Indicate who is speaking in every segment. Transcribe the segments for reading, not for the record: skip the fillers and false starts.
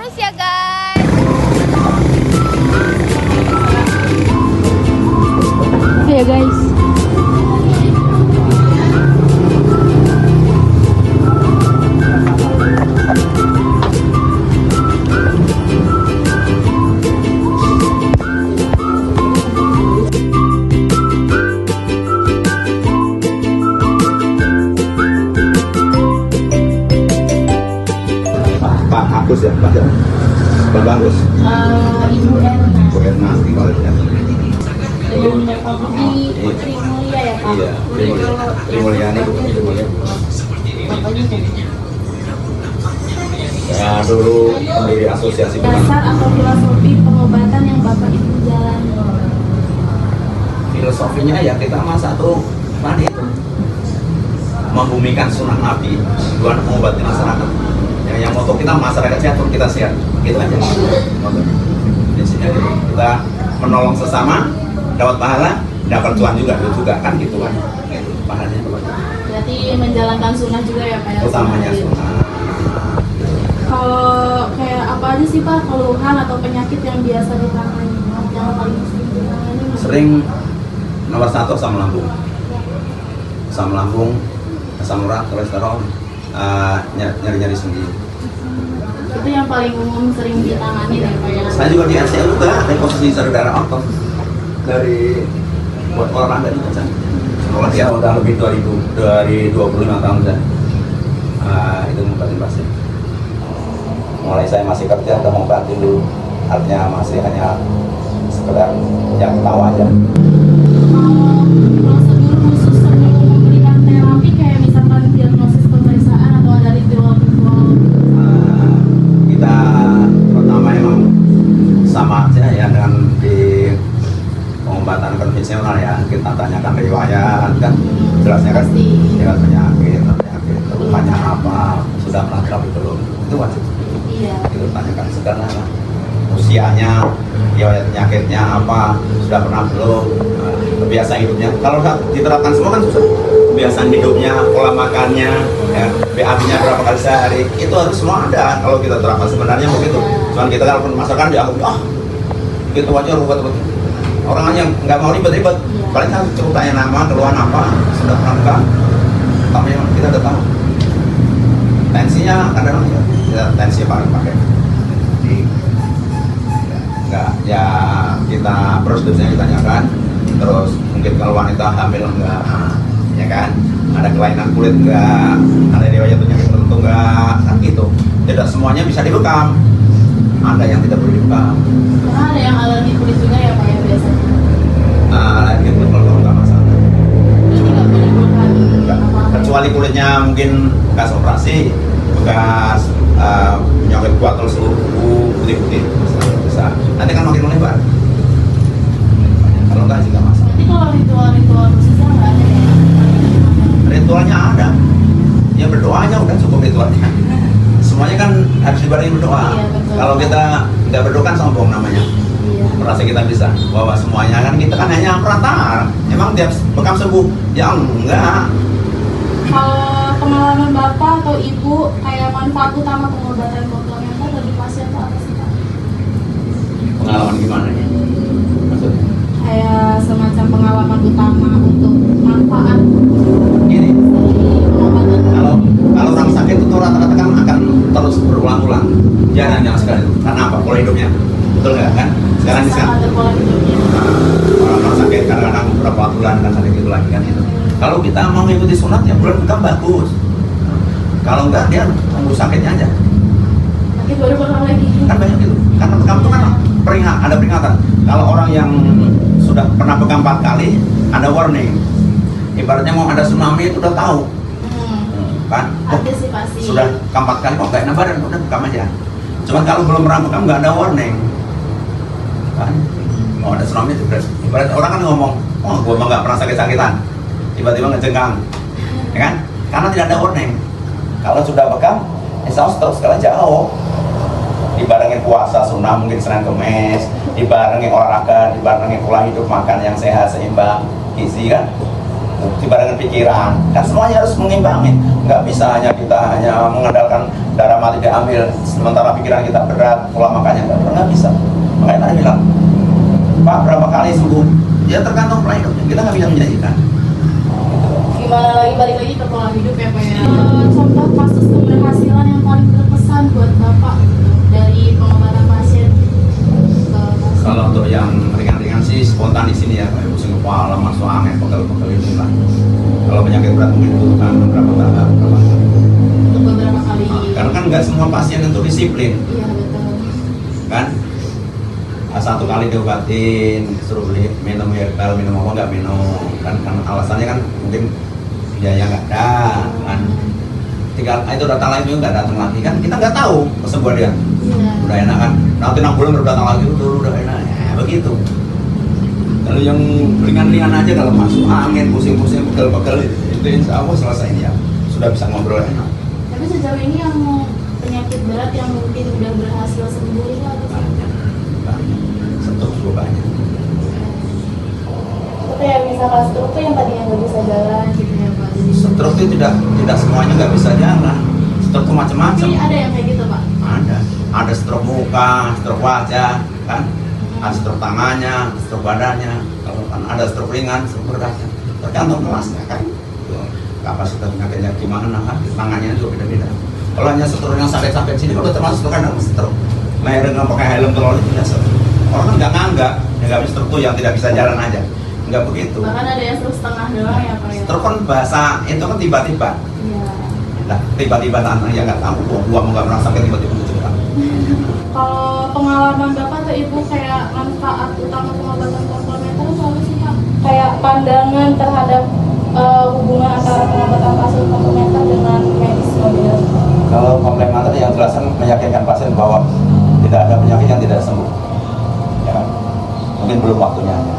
Speaker 1: terus ya guys.
Speaker 2: Ya guys.
Speaker 3: Pak Agus ya, Pak ya. Pak Agus.
Speaker 2: Ibu Erna.
Speaker 3: Bu Erna tinggal di sini.
Speaker 2: Dengan Bapak Budi Putri Mulia ya Pak.
Speaker 3: Iya, Tri Mulyani.
Speaker 2: Bapaknya kan.
Speaker 3: Saya dulu pendiri asosiasi
Speaker 2: Dasar atau filosofi pengobatan yang Bapak Ibu jalani.
Speaker 3: filosofinya ya kita mah satu tadi itu membumikan sunnah Nabi, bukan mengobati masyarakat. Yang moto kita masyarakat sehat, kita sehat, gitu aja. Intinya gitu. Kita menolong sesama, dapat pahala, dapat cuan juga kan gitu kan. Pahalanya
Speaker 2: Berarti menjalankan sunnah juga ya Pak ya?
Speaker 3: utamanya sunnah.
Speaker 2: Kalau kayak apa aja sih Pak keluhan atau penyakit yang biasa ditangani? Yang paling sering ditangani?
Speaker 3: Sering nomor satu asam lambung, asam urat, kolesterol, nyari-nyari sendi.
Speaker 2: Itu yang paling umum sering ditangani ya Pak ya?
Speaker 3: Saya juga di RCA juga rekonstruksi darah otot dari buat olahraga juga kan. Kalau dia udah lebih dari 25 tahun kan. Itu ngobatin pasien. Mulai saya masih kerja udah ngobatin dulu. Artinya masih hanya sekedar yang tahu aja.
Speaker 2: Prosedur khusus sebelum memberikan terapi kayak misalkan diagnosis pemeriksaan atau ada ritual-ritual?
Speaker 3: Kita pertama emang sama aja ya dengan di pengobatan konvensional ya, kita tanyakan riwayat kan, jelasnya kan jelas penyakit, lukanya apa, sudah pernah terapi belum, itu wajib.
Speaker 2: Iya.
Speaker 3: Itu tanyakan sederhana, usianya, riwayat penyakitnya apa, sudah pernah belum, kebiasaan hidupnya. Kalau diterapkan semua kan susah. Kebiasaan hidupnya, pola makannya, ya, BAB-nya berapa kali sehari, itu harus semua ada. Kalau kita terapkan sebenarnya begitu. Cuman kita kalau masakan dianggap, gitu aja ribet-ribet. Orang yang nggak mau ribet-ribet, paling kan cukup tanya nama, keluhan apa, sudah pernah bukan, tapi kita udah tahu. Tensinya kadang ya, tensi pakai. Jadi nggak ya kita prosedurnya ditanyakan, terus mungkin kalau wanita hamil enggak, ya kan, ada kelainan kulit enggak, ada riwayat penyakit tertentu enggak, kan gitu. Tidak semuanya bisa dibekam, ada yang tidak perlu dibekam.
Speaker 2: Karena ada yang alergi kulit juga ya Pak ya biasanya?
Speaker 3: Alergi kulit kalau nggak masalah.
Speaker 2: Jadi nggak boleh makan apa-apa.
Speaker 3: Kecuali kulitnya mungkin bekas operasi, bekas penyakit kuatul seluruh tubuh, putih-putih, bisa. Nanti kan makin melebar. Kalau nggak sih nggak masalah.
Speaker 2: Nanti kalau ritual-ritual khususnya nggak ada ya?
Speaker 3: Ritualnya ada, ya berdoanya udah cukup ritualnya. Semuanya kan harus dibarengi berdoa.
Speaker 2: Iya, betul.
Speaker 3: Kalau kita nggak berdoa kan sombong namanya.
Speaker 2: Iya.
Speaker 3: Merasa kita bisa, bahwa semuanya kan kita kan hanya perantara. Emang tiap bekam sembuh? Ya enggak.
Speaker 2: Kalau pengalaman Bapak atau Ibu kayak manfaat utama pengobatan komplementer bagi pasien itu apa sih Pak?
Speaker 3: Pengalaman gimana nih? Maksudnya?
Speaker 2: Kayak semacam pengalaman utama untuk manfaat
Speaker 3: Gini,
Speaker 2: dari pengobatan.
Speaker 3: kalau orang sakit itu rata-rata kan akan terus berulang-ulang. Jangan sekali itu. Karena apa? Pola hidupnya. Betul nggak kan? Sekarang
Speaker 2: Sama ada pola hidupnya.
Speaker 3: orang sakit kadang-kadang beberapa bulan dan sakit itu lagi kan itu. Kalau kita mau mengikuti sunat ya bulan bekam bagus. Kalau enggak dia tunggu sakitnya aja.
Speaker 2: Nanti baru bekam lagi.
Speaker 3: Kan banyak gitu. Karena bekam itu kan ada peringatan. Kalau orang yang sudah pernah bekam 4 kali ada warning. Ibaratnya mau ada tsunami itu udah tahu. Kan?
Speaker 2: Ada sih pasti.
Speaker 3: Sudah 4 kali kok nggak enak badan, udah bekam aja. Cuman kalau belum pernah bekam nggak ada warning. Kan? Mau ada tsunami itu ibarat orang kan ngomong, oh gua mah nggak pernah sakit-sakitan, tiba-tiba ngejengkang, ya kan? Karena tidak ada warning. Kalau sudah bekam, insya Allah terus sekali jauh. Dibarengin puasa sunnah mungkin Senin Kemis, dibarengin olahraga, dibarengin pola hidup makan yang sehat seimbang, gizi kan, dibarengin pikiran, kan semuanya harus mengimbangi. Nggak bisa hanya kita mengandalkan darah mati diambil, sementara pikiran kita berat, pola makannya nggak bisa. Makanya tadi bilang, Pak berapa kali sembuh? Ya tergantung pola hidupnya, kita nggak bisa menjanjikan.
Speaker 2: Gimana lagi, balik lagi ke pola hidup ya Pak ya. Contoh kasus keberhasilan yang paling berkesan buat Bapak gitu, dari pengobatan pasien ke pasien.
Speaker 3: Kalau untuk yang ringan-ringan sih spontan di sini ya, kayak pusing kepala, masuk angin, pegel-pegel itu lah. Kalau penyakit berat mungkin butuhkan beberapa tahap.
Speaker 2: Untuk beberapa kali.
Speaker 3: Karena kan nggak semua pasien itu disiplin,
Speaker 2: Iya betul.
Speaker 3: kan? Satu kali diobatin, suruh beli minum herbal, minum apa nggak minum, kan? Karena alasannya kan mungkin biaya nggak ada, kan? Tinggal itu datang lagi nggak datang lagi, kan? Kita nggak tahu kesembuhan dia.
Speaker 2: Iya.
Speaker 3: Udah enak kan? Nanti 6 bulan baru datang lagi, udah enak, ya begitu. Kalau yang ringan-ringan aja kalau masuk angin, pusing-pusing, pegel-pegel itu insya Allah selesai ya. Sudah bisa ngobrol enak.
Speaker 2: Tapi sejauh ini yang penyakit berat yang mungkin udah berhasil sembuh itu apa sih?
Speaker 3: Banyak. Stroke juga banyak.
Speaker 2: Tapi yang misalkan stroke tuh yang tadinya nggak bisa jalan gitu ya Pak. Jadi
Speaker 3: Stroke itu tidak semuanya nggak bisa jalan. Stroke itu macam-macam.
Speaker 2: tapi ada yang kayak gitu Pak.
Speaker 3: Ada stroke muka, stroke wajah, kan? Ada stroke tangannya, stroke badannya. Kalau kan ada stroke ringan, stroke beratnya. Tergantung kelasnya kan. Tuh, kapasitas penyakitnya gimana kan? Tangannya juga beda-beda. Kalau hanya stroke yang sampai sini, kalau termasuk kan stroke. Leher nggak pakai helm terlalu tidak stroke. Orang kan nggak nganggap, nggak stroke tuh yang tidak bisa jalan aja. Nggak begitu.
Speaker 2: Bahkan ada yang stroke setengah doang ya Pak ya.
Speaker 3: Stroke kan bahasa itu kan tiba-tiba.
Speaker 2: Iya.
Speaker 3: Nah, tiba-tiba tanah yang nggak tahu, gua mau nggak merasa tiba-tiba kecelakaan.
Speaker 2: Kalau pengalaman Bapak atau Ibu kayak manfaat utama pengobatan komplementer itu apa sih Pak? Kayak pandangan terhadap hubungan antara pengobatan pasien komplementer dengan medis modern.
Speaker 3: Kalau komplementer yang jelas kan meyakinkan pasien bahwa tidak ada penyakit yang tidak sembuh, ya kan? Mungkin belum waktunya aja.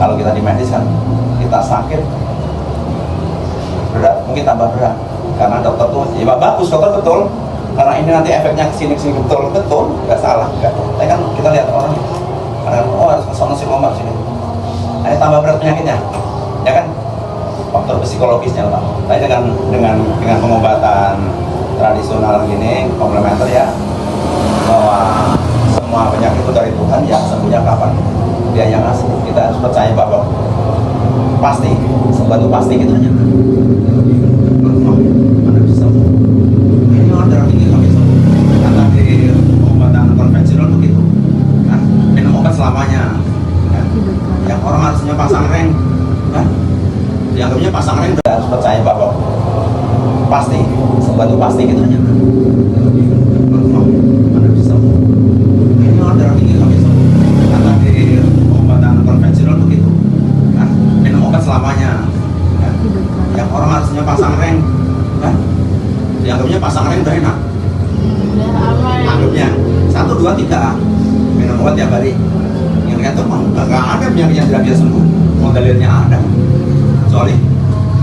Speaker 3: Kalau kita di medis kan kita sakit berat, mungkin tambah berat. Karena dokter tuh, ya bagus dokter betul. Karena ini nanti efeknya kesini betul, nggak salah, nggak. Tapi kan kita lihat orang, karena oh harus kesana si lomba sini. Ini tambah berat penyakitnya, ya kan? Faktor psikologisnya lah. Tapi dengan pengobatan tradisional gini, komplementer ya, bahwa semua penyakit itu dari Tuhan, ya sembuhnya kapan? Dia yang ngasih. Kita harus percaya bahwa pasti, sembuh itu pasti gitu aja. Mana bisa? Ini orang darah tinggi nggak bisa. Karena di pengobatan konvensional begitu, kan? Minum obat selamanya. Kan? Yang orang harusnya pasang rem, kan? Dianggapnya pasang rem, kita harus percaya bahwa pasti, sembuh itu pasti gitu aja. Mana bisa? Ini orang darah tinggi nggak bisa. Karena di pengobatan konvensional begitu, kan? Minum obat selamanya. Kan? Yang orang harusnya pasang rem, kan? Dianggapnya pasang rem udah enak.
Speaker 2: Udah aman.
Speaker 3: Anggapnya 1, 2, 3 minum obat tiap hari. Yang kata nggak ada penyakit yang tidak bisa sembuh. Mau dalilnya ada. Kecuali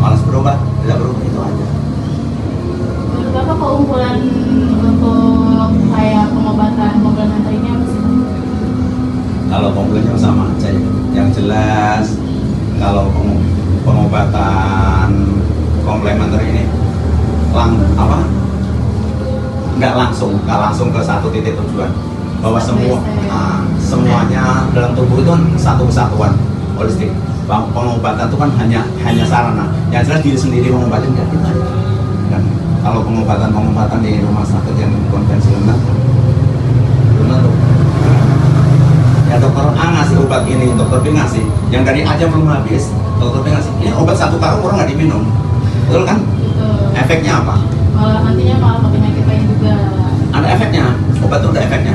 Speaker 3: malas berobat, tidak berobat itu aja.
Speaker 2: Menurut Bapak keunggulan untuk kayak pengobatan komplementer ini apa sih?
Speaker 3: Kalau komplainnya sama aja ya. Yang jelas kalau pengobatan komplementer ini nggak langsung ke satu titik tujuan, bahwa semuanya dalam tubuh itu kan satu kesatuan holistik. Pengobatan itu kan hanya sarana, yang jelas diri sendiri mengobatin nggak kita kan. Kalau pengobatan di rumah sakit yang konvensional belum tentu. Ya dokter A ngasih obat ini, dokter B ngasih yang dari A aja belum habis, dokter B ngasih ini obat 1 karung orang nggak diminum, betul kan?
Speaker 2: Betul.
Speaker 3: Efeknya apa?
Speaker 2: Nantinya malah ke penyakit lain juga.
Speaker 3: Ada efeknya, obat itu ada efeknya.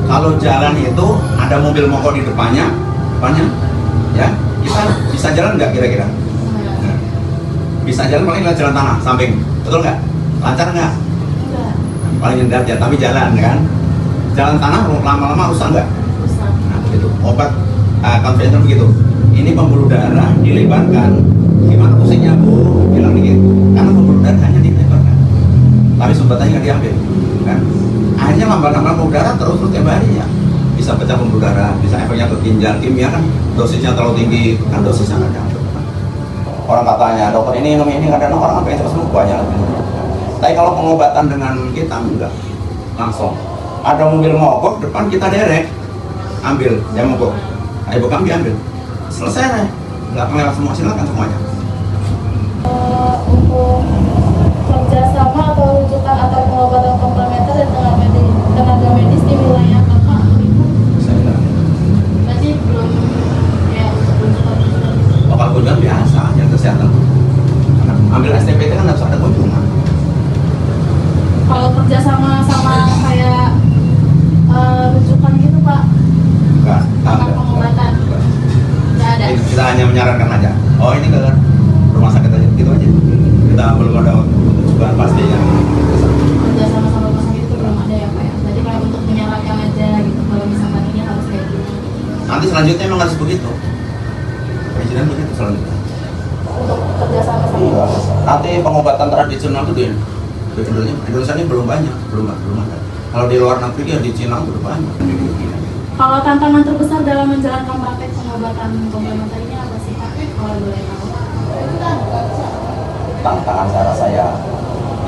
Speaker 3: Kalau jalan itu ada mobil mogok di depannya, ya kita bisa jalan nggak kira-kira? Nah, bisa jalan paling nggak jalan tanah samping, betul nggak? Lancar nggak?
Speaker 2: Enggak.
Speaker 3: Paling rendah aja, tapi jalan kan? Jalan tanah lama-lama rusak nggak?
Speaker 2: Rusak.
Speaker 3: Nah begitu, obat konvensional begitu. Ini pembuluh darah dilebarkan, gimana pusingnya bu? Bilang dikit, karena pembuluh darah hanya dilebarkan, tapi sumbatannya nggak diambil, kan? Akhirnya lambang-lambang pembuluh darah terus tiap hari ya. Bisa pecah pembuluh darah, bisa efeknya ke ginjal, kimia kan dosisnya terlalu tinggi, kan dosisnya nggak diambil. Orang katanya dokter ini minum ini kadang orang apa yang terus sembuh banyak. Tapi kalau pengobatan dengan kita enggak langsung. Ada mobil mogok depan kita derek, ambil yang mogok. Ayo kami ambil. Selesai, nggak lewat semua, silakan semuanya.
Speaker 2: Untuk kerjasama atau rujukan atau pengobatan komplementer dan tenaga medis di wilayah Bapak atau Ibu?
Speaker 3: Saya bilang,
Speaker 2: Berarti belum ya untuk rujukan.
Speaker 3: lokal kunjungan biasa, yang kesehatan. Karena ambil STPT kan harus ada kunjungan.
Speaker 2: Kalau kerjasama sama kayak rujukan gitu Pak,
Speaker 3: Enggak,
Speaker 2: sama pengobatan nggak ada.
Speaker 3: Kita hanya menyarankan aja. Oh ini ke rumah sakit aja, gitu aja. Kita belum ada rujukan pastinya.
Speaker 2: Kerjasama sama rumah sakit itu belum ada ya Pak ya. Berarti kayak untuk menyarankan aja gitu kalau misalkan ini harus kayak gini.
Speaker 3: Nanti selanjutnya emang harus begitu. Perizinan begitu selanjutnya.
Speaker 2: Untuk kerjasama sama
Speaker 3: Iya. Nanti pengobatan tradisional itu di Indonesia ini belum banyak, belum ada. Kalau di luar negeri ya di Cina udah banyak.
Speaker 2: Kalau tantangan terbesar dalam menjalankan praktek pengobatan komplementer ini apa sih Pak? Kalau boleh tahu.
Speaker 3: Tantangan saya rasa ya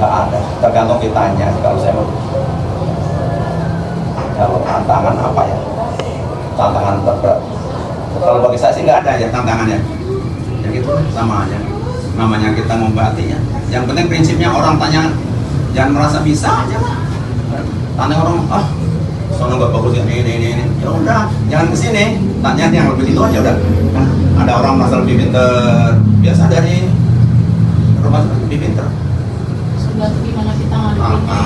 Speaker 3: nggak ada, tergantung kitanya. Kalau saya mau, kalau tantangan apa ya? Tantangan terberat. Kalau bagi saya sih nggak ada ya tantangannya. Ya gitu sama aja. Namanya kita ngobatinya. Yang penting prinsipnya orang tanya, jangan merasa bisa aja. Tanya orang, soalnya nggak bagus ini. Ya udah, jangan kesini. Tanya yang lebih itu aja udah. Kan ada orang merasa lebih pinter, biasa dari rumah sakit lebih pinter.
Speaker 2: Sudah gimana kita ngadepinnya?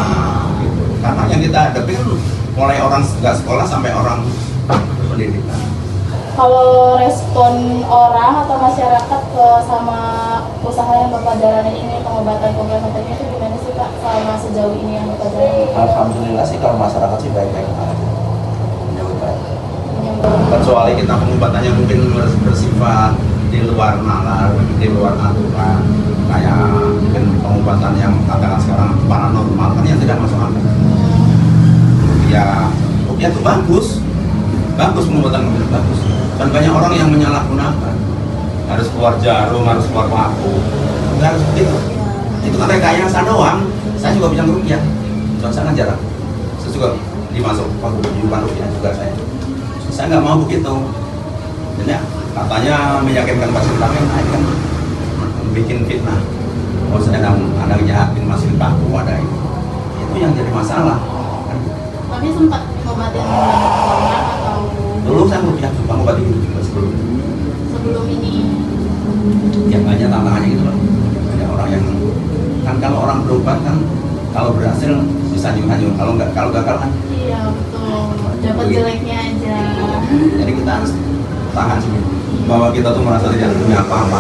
Speaker 3: Gitu. Karena yang kita hadapin mulai orang nggak sekolah sampai orang pendidikan.
Speaker 2: Kalau respon orang atau masyarakat ke sama usaha yang Bapak jalanin ini pengobatan komplementernya itu gimana sih Pak? Selama sejauh ini yang Bapak jalanin?
Speaker 3: Alhamdulillah sih kalau masyarakat sih baik-baik aja. Menyambut baik.
Speaker 2: Menyambut.
Speaker 3: Kecuali kita pengobatannya mungkin bersifat di luar nalar, di luar aturan, kayak mungkin pengobatan yang katakan sekarang paranormal kan yang tidak masuk akal. Ya itu bagus pengobatan itu bagus. Dan banyak orang yang menyalahgunakan, harus keluar jarum, harus keluar paku, nggak harus begitu. Itu kan rekayasa doang. Saya juga bisa rupiah, cuma saya jarang. Saya juga dimasuk paku bukan rupiah juga saya. Saya nggak mau begitu. Jadi katanya meyakinkan pasien lain, kan bikin fitnah. Oh saya ada jahatin masukin paku, ada itu yang jadi masalah.
Speaker 2: Tapi sempat ngobatin orang atau
Speaker 3: Dulu saya rupiah juga ngobati itu juga
Speaker 2: sebelum ini?
Speaker 3: Ya banyak tantangannya gitu loh. Ada orang yang kan kalau orang berobat kan kalau berhasil bisa nyuruh, kalau gagal kan.
Speaker 2: Iya betul, dapat jeleknya aja.
Speaker 3: Jadi kita harus tahan sih bahwa kita tuh merasa tidak punya apa-apa,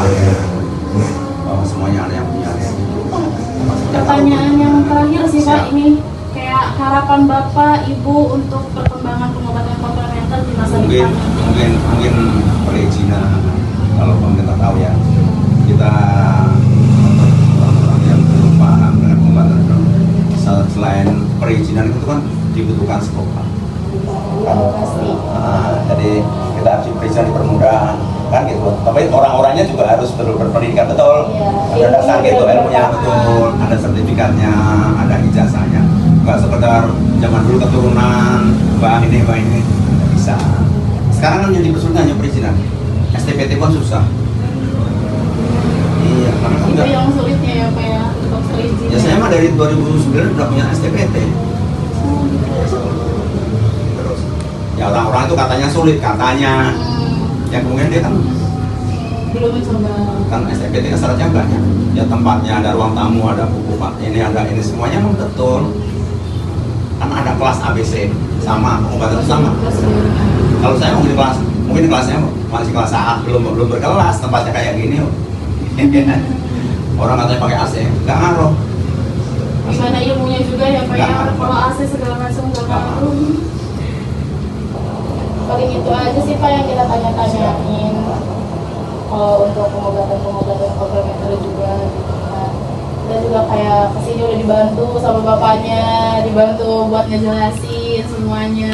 Speaker 3: bahwa semuanya ada yang punya.
Speaker 2: Pertanyaan yang terakhir sih Pak, ini kayak harapan Bapak, Ibu untuk perkembangan pengobatan komplementer di masa depan.
Speaker 3: Mungkin perizinan kalau pemerintah tahu ya, kita untuk orang-orang yang belum paham dengan pengobatan selain perizinan itu kan dibutuhkan sekolah.
Speaker 2: Pasti.
Speaker 3: Jadi kita harus perizinan dipermudah kan gitu. Tapi orang-orangnya juga harus berpendidikan betul.
Speaker 2: Iya.
Speaker 3: Ada dasar gitu, ilmunya betul, ada sertifikatnya, ada ijazahnya. Nggak sekedar zaman dulu keturunan, bang ini nggak bisa. Sekarang kan jadi kesulitan hanya perizinan. STPT pun susah. Iya, karena kan
Speaker 2: Itu
Speaker 3: enggak.
Speaker 2: yang sulitnya ya Pak ya, untuk perizinan.
Speaker 3: Ya saya mah dari 2009 udah punya STPT. Terus, ya orang-orang itu katanya sulit, katanya. Ya kemudian dia kan
Speaker 2: Belum mencoba.
Speaker 3: kan STPT kan syaratnya banyak. Ya tempatnya ada ruang tamu, ada buku ini, ada ini semuanya memang betul. Kan ada kelas ABC sama pengobatan sama. Kalau saya mungkin kelasnya masih kelas A, belum berkelas, tempatnya kayak gini. Orang katanya pakai AC, nggak ngaruh.
Speaker 2: Gimana ilmunya juga ya Pak ya,
Speaker 3: Nggak.
Speaker 2: kalau AC segala macam nggak ngaruh. Paling itu aja sih Pak yang kita tanya-tanyain. Kalau untuk pengobatan komplementer juga gitu kan. Dan juga kayak kesini udah dibantu sama bapaknya, dibantu buat ngejelasin semuanya.